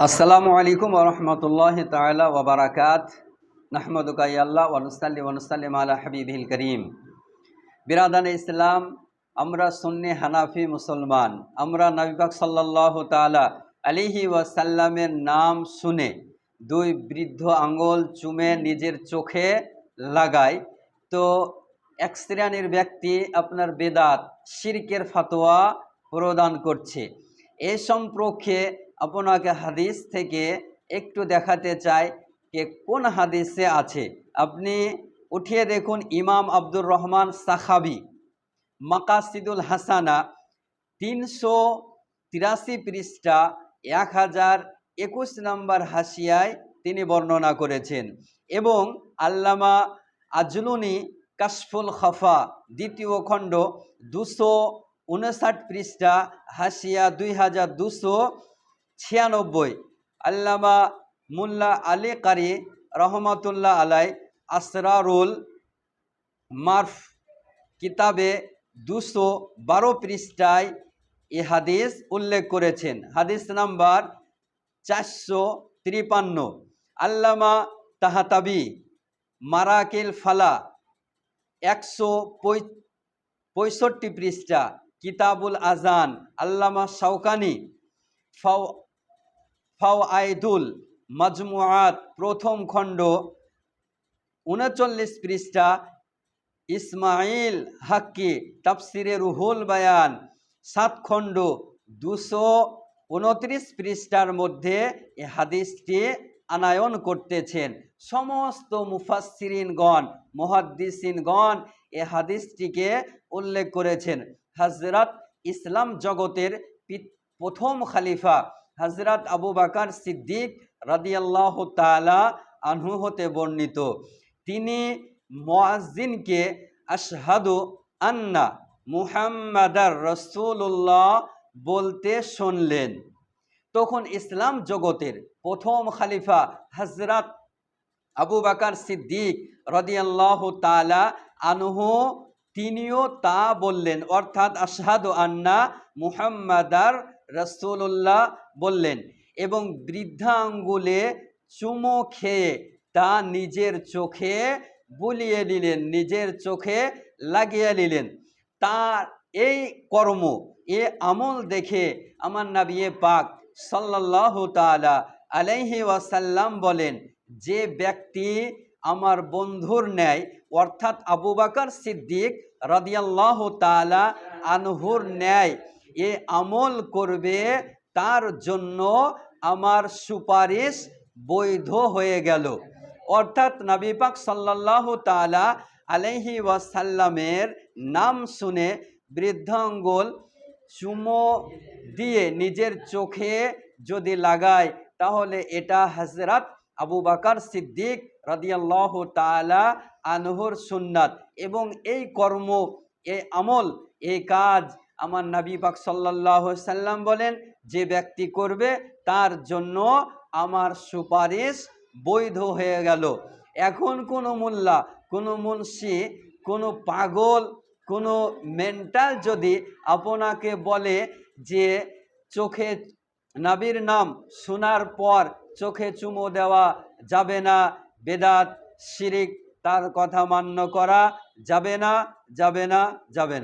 আসসালামু আলাইকুম ওয়া রাহমাতুল্লাহি তাআলা ওয়া বারাকাত নাহমাদুকা ইয়া আল্লাহ ওয়া নুসাল্লি ওয়া নুসাল্লিমু আলা হাবিবিল কারীম। বিরাদানে ইসলাম, আমরা সুন্নি হানাফি মুসলমান। আমরা নবী পাক সাল্লাল্লাহু তাআলা আলাইহি ওয়াসাল্লামের নাম শুনে দুই বৃদ্ধ আঙ্গুল চুমে নিজের চোখে লাগাই, তো এক শ্রেণীর ব্যক্তি আপনার বেদাত শিরকের ফতোয়া প্রদান করছে। এ সম্পর্কে আপনাকে হাদিস থেকে একটু দেখাতে চাই যে কোন হাদিসে আছে। আপনি উঠিয়ে দেখুন, ইমাম আব্দুর রহমান সাখাবি মাকাসিদুল হাসানা 383 পৃষ্ঠা 1021 নম্বর হাসিয়ায় তিনি বর্ণনা করেছেন, এবং আল্লামা আজলুনি কাশফুল খাফা দ্বিতীয় খণ্ড 259 পৃষ্ঠা হাসিয়া 2296, আল্লামা মুল্লা আলী কারি রহমতুল্লাহ আলাই আসরারুল মারফ কিতাবে 212 পৃষ্ঠায় এ হাদিস উল্লেখ করেছেন। হাদিস নাম্বার 453। আল্লামা তাহাতাবি মারাকিল ফালা 165 পৃষ্ঠা কিতাবুল আজান, আল্লামা শাওকানি ফাওয়াইদুল মাজমুআত প্রথম খণ্ড 39 পৃষ্ঠা, ইসমাইল হাক্কি তাফসিরে রুহুল বায়ান 7 খণ্ড 229 পৃষ্ঠার মধ্যে এ হাদিসটি আনায়ন করতেছেন। সমস্ত মুফাসসিরিনগণ মুহাদ্দিসিনগণ এ হাদিসটিকে উল্লেখ করেছেন। হযরত ইসলাম জগতের প্রথম খলিফা হযরত আবু বকর সিদ্দিক রাদিয়াল্লাহু তাআলা আনহু হতে বর্ণিত, তিনি মুয়াজ্জিনকে আশহাদু আন্না মুহাম্মাদার রাসূলুল্লাহ বলতে শুনলেন। তখন ইসলাম জগতের প্রথম খলিফা হযরত আবু বকর সিদ্দিক রাদিয়াল্লাহু তাআলা আনহু তিনিও তা বললেন, অর্থাৎ আশহাদু আন্না মুহাম্মাদার রাসূলুল্লাহ বললেন, এবং বৃদ্ধা আঙ্গুলে চুমো খেয়ে তা নিজের চোখে বুলিয়ে নিলেন, নিজের চোখে লাগিয়ে নিলেন। তার এই কর্ম, এ আমল দেখে আমার নবী পাক সাল্লাল্লাহু তাআলা আলাইহি ওয়াসাল্লাম বলেন, যে ব্যক্তি আমার বন্ধুর ন্যায়, অর্থাৎ আবু বকর সিদ্দিক রাদিয়াল্লাহু তাআলা আনহুর ন্যায় এ আমল করবে, তার জন্য আমার সুপারিশ বৈধ হয়ে গেল। অর্থাৎ নবী পাক সাল্লাল্লাহু তাআলা আলাইহি ওয়াসাল্লামের নাম শুনে বৃদ্ধাঙ্গুল চুমো দিয়ে নিজের চোখে যদি লাগায়, তাহলে এটা হযরত আবু বকর সিদ্দিক রাদিয়াল্লাহু তাআলা আনহুর সুন্নাত, এবং এই কর্ম, এই আমল, এই কাজ আমার নবী পাক সাল্লাল্লাহু আলাইহি সাল্লাম বলেন, যে ব্যক্তি করবে তার জন্য আমার সুপারিশ বৈধ হয়ে গেল। এখন কোনো মোল্লা, কোনো মুন্সি, কোনো পাগল, কোনো মেন্টাল যদি আপনাকে বলে যে চোখে নবীর নাম শোনার পর চোখে চুমো দেওয়া যাবে না, বেদাত শিরিক, তার কথা মান্য করা যাবে না, যাবে না, যাবে না।